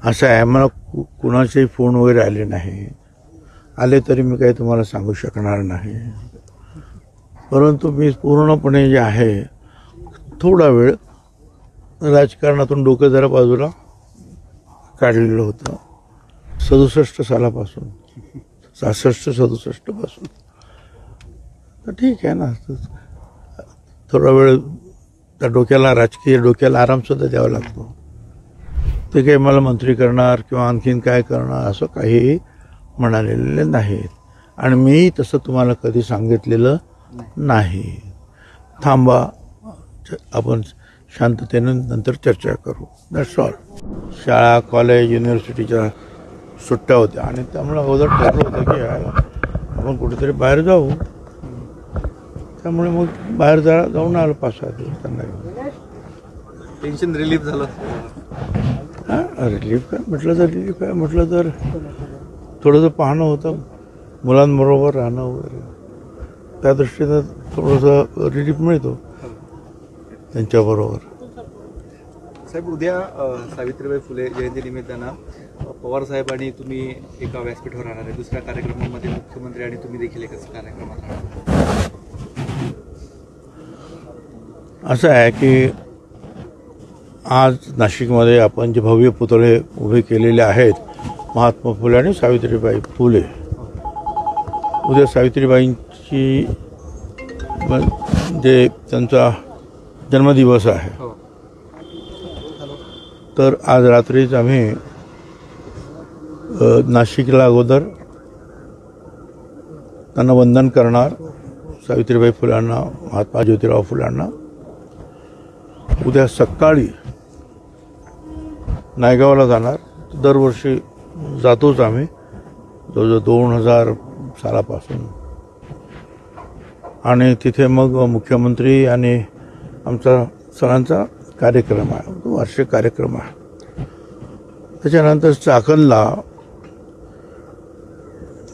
असं आहे, मला कुणाचेही फोन वगैरे आले नाही. आले तरी मी काही तुम्हाला सांगू शकणार नाही. परंतु मी पूर्णपणे जे आहे थोडा वेळ राजकारणातून डोकं जरा बाजूला काढलेलं होतं. 67 सालापासून 66-67 पासून. तर ठीक आहे ना, थोडा वेळ त्या राजकीय डोक्याला आरामसुद्धा द्यावा लागतो. ते काही मला मंत्री करणार किंवा आणखीन काय करणार असं काहीही म्हणालेले नाहीत. आणि मी तसं तुम्हाला कधी सांगितलेलं नाही. थांबा, आपण शांततेनं नंतर चर्चा करू. That's all. शाळा, कॉलेज, युनिव्हर्सिटीच्या सुट्ट्या होत्या आणि त्यामुळे अगोदर ठरलं होतं की आपण कुठेतरी बाहेर जाऊ. त्यामुळे मग बाहेर जाऊन आलो 5-6 दिवस त्यांना घेऊन. टेन्शन रिलीफ झालं. रिलीफ काय म्हटलं तर थोडंसं पाहणं होतं, मुलांबरोबर राहणं वगैरे. त्या दृष्टीनं थोडंसं रिलीफ मिळतो त्यांच्याबरोबर. साहेब, उद्या सावित्रीबाई फुले जयंतीनिमित्तानं पवार साहेब आणि तुम्ही एका व्यासपीठावर राहणार आहे. दुसऱ्या कार्यक्रमामध्ये मुख्यमंत्री आणि तुम्ही देखील एकाच कार्यक्रमात राहणार. असं आहे की आज नाशिकमध्ये आपण जे भव्य पुतळे उभे केलेले आहेत महात्मा फुले आणि सावित्रीबाई फुले. उद्या सावित्रीबाईंची जे त्यांचा जन्मदिवस आहे, तर आज रात्रीच आम्ही नाशिकला अगोदर त्यांना वंदन करणार, सावित्रीबाई फुलांना, महात्मा ज्योतिराव फुलांना. उद्या सकाळी नायगावला जाणार. दरवर्षी जातोच आम्ही, जवळजवळ 2000 सालापासून. आणि तिथे मग मुख्यमंत्री आणि आमचा सणांचा कार्यक्रम आहे, वार्षिक कार्यक्रम आहे. त्याच्यानंतर चाकणला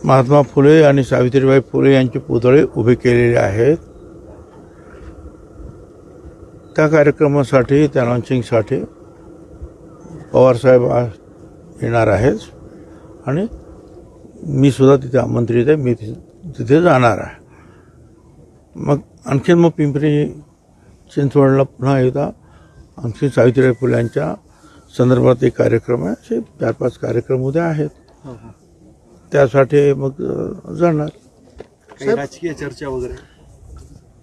महात्मा फुले आणि सावित्रीबाई फुले यांचे पुतळे उभे केलेले आहेत. त्या कार्यक्रमासाठी, त्या लॉन्चिंगसाठी पवारसाहेब येणार आहेत आणि मी सुद्धा तिथे आमंत्रित आहे. मी तिथे जाणार आहे. मग आणखीन मग पिंपरी चिंचवडला पुन्हा एकदा आणखी सावित्रीबाई फुल्यांच्या संदर्भात एक कार्यक्रम आहे. असे 4-5 कार्यक्रम उद्या आहेत. त्यासाठी मग जाणार. काही राजकीय चर्चा वगैरे?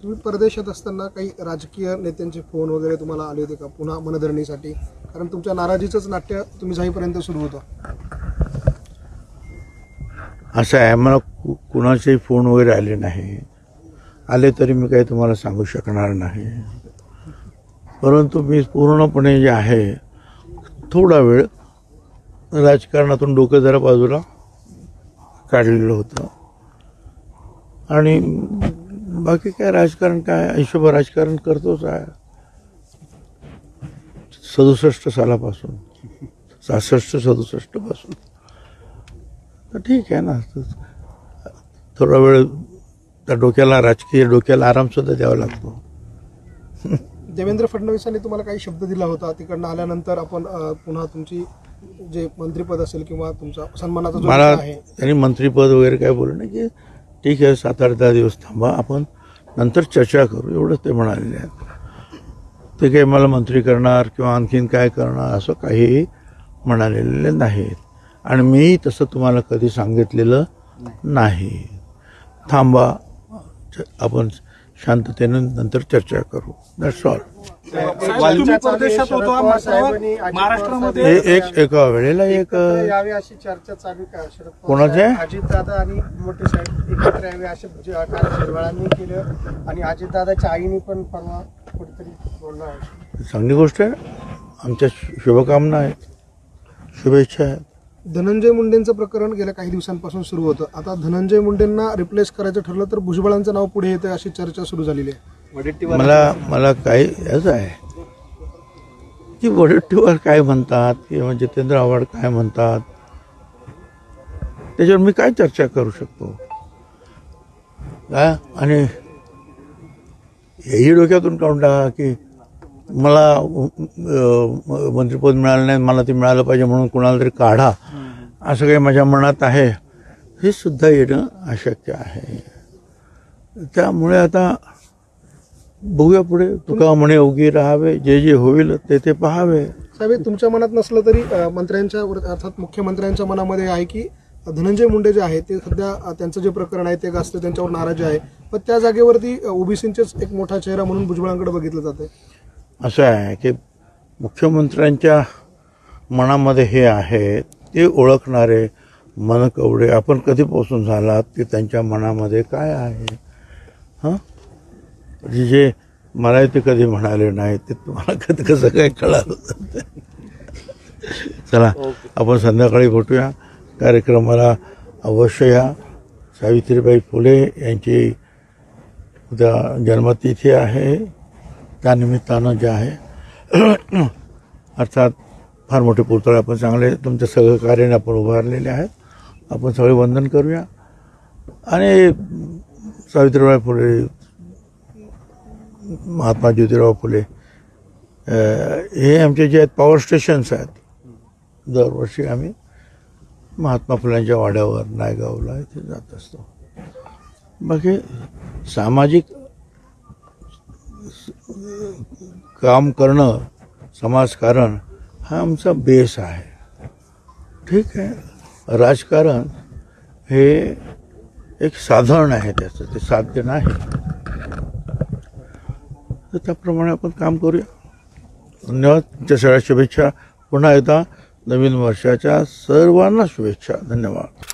तुम्ही परदेशात असताना काही राजकीय नेत्यांचे फोन वगैरे तुम्हाला आले होते का पुन्हा मनधरणीसाठी? कारण तुमच्या नाराजीचंच नाट्य तुम्ही जाईपर्यंत सुरू होतं. असं आहे, मला कुणाचेही फोन वगैरे आले नाही. आले तरी मी काही तुम्हाला सांगू शकणार नाही. परंतु मी पूर्णपणे जे आहे थोडा वेळ राजकारणातून डोकं जरा बाजूला काढलेलं होतं. आणि बाकी काय राजकारण, काय आयुष्यभर राजकारण करतोच आहे. 67 सालापासून 66-67 पासून. तर ठीक आहे ना, थोडा वेळ त्या राजकीय डोक्याला आरामसुद्धा द्यावा लागतो. देवेंद्र फडणवीसांनी तुम्हाला काही शब्द दिला होता, तिकडनं आल्यानंतर आपण पुन्हा तुमची जे मंत्रीपद असेल किंवा तुमचा सन्मानाचा जो मला आहे, त्यांनी मंत्रीपद वगैरे काय बोललं नाही की ठीक आहे 7-8-10 दिवस थांबा, आपण नंतर चर्चा करू, एवढंच ते म्हणालेले आहेत. ते काही मला मंत्री करणार किंवा आणखीन काय करणार असं काहीही म्हणालेले नाहीत. आणि मी तसं तुम्हाला कधी सांगितलेलं नाही. थांबा, आपण शांततेनं नंतर चर्चा करू. That's all. एका वेळेला एक यावे अशी चर्चा चालू आहे. कोणाचे? अजितदादा आणि मोठे साहेब एकत्र यावे असे शिरवाळांनी केलं आणि अजितदादाच्या आईने पण परवा कुठेतरी बोलणं आहे. चांगली गोष्ट आहे. आमच्या शुभकामना आहेत, शुभेच्छा आहेत. धनंजय मुंडेंचं प्रकरण गेल्या काही दिवसांपासून सुरू होतं. आता धनंजय मुंडेंना रिप्लेस करायचं ठरलं तर भुजबळांचं नाव पुढे येतं अशी चर्चा सुरू झालेली आहे. मला काय याचं आहे की वडेट्टीवार काय म्हणतात किंवा जितेंद्र आव्हाड काय म्हणतात त्याच्यावर मी काय चर्चा करू शकतो का? आणि हेही डोक्यातून काढून टाका की मला मंत्रिपद मिळालं नाही, मला ते मिळालं पाहिजे म्हणून कुणाला तरी काढा असं काही माझ्या मनात आहे, हे सुद्धा येणं अशक्य आहे. त्यामुळे आता बघूया पुढे. तुका म्हणे उगी राहावे, जे जे होईल ते ते पाहावे. साहेब, तुमच्या मनात नसलं तरी मंत्र्यांच्या अर्थात मुख्यमंत्र्यांच्या मनामध्ये आहे की धनंजय मुंडे जे आहे ते सध्या त्यांचं जे प्रकरण आहे ते गाजतं, त्यांच्यावर नाराजी आहे, पण त्या जागेवरती ओबीसींचेच एक मोठा चेहरा म्हणून भुजबळांकडे बघितलं जाते. असं आहे की मुख्यमंत्र्यांच्या मनामध्ये हे आहे ते ओळखणारे मनकवडे आपण कधीपासून झालात की त्यांच्या मनामध्ये काय आहे. हां, जे मला ते कधी म्हणाले नाही ते तुम्हाला कधी कसं काय कळालं. चला आपण संध्याकाळी भेटूया. कार्यक्रमाला अवश्य या. सावित्रीबाई फुले यांची उद्या जन्मतिथी आहे, त्यानिमित्तानं जे आहे अर्थात फार मोठे पुतळे आपण चांगले तुमच्या सहकार्याने आपण उभारलेले आहेत. आपण सगळे वंदन करूया. आणि सावित्रीबाई फुले, महात्मा ज्योतिराव फुले हे आमचे जे आहेत पॉवर स्टेशन्स आहेत. दरवर्षी आम्ही महात्मा फुल्यांच्या वाड्यावर नायगावला इथे जात असतो. बाकी सामाजिक काम करणं, समाजकारण हा आमचा बेस आहे. ठीक आहे, राजकारण हे एक साधन आहे, त्याचं ते साध्य नाही. तर त्याप्रमाणे आपण काम करूया. धन्यवाद. तुमच्या सगळ्या शुभेच्छा. पुन्हा एकदा नवीन वर्षाच्या सर्वांना शुभेच्छा. धन्यवाद.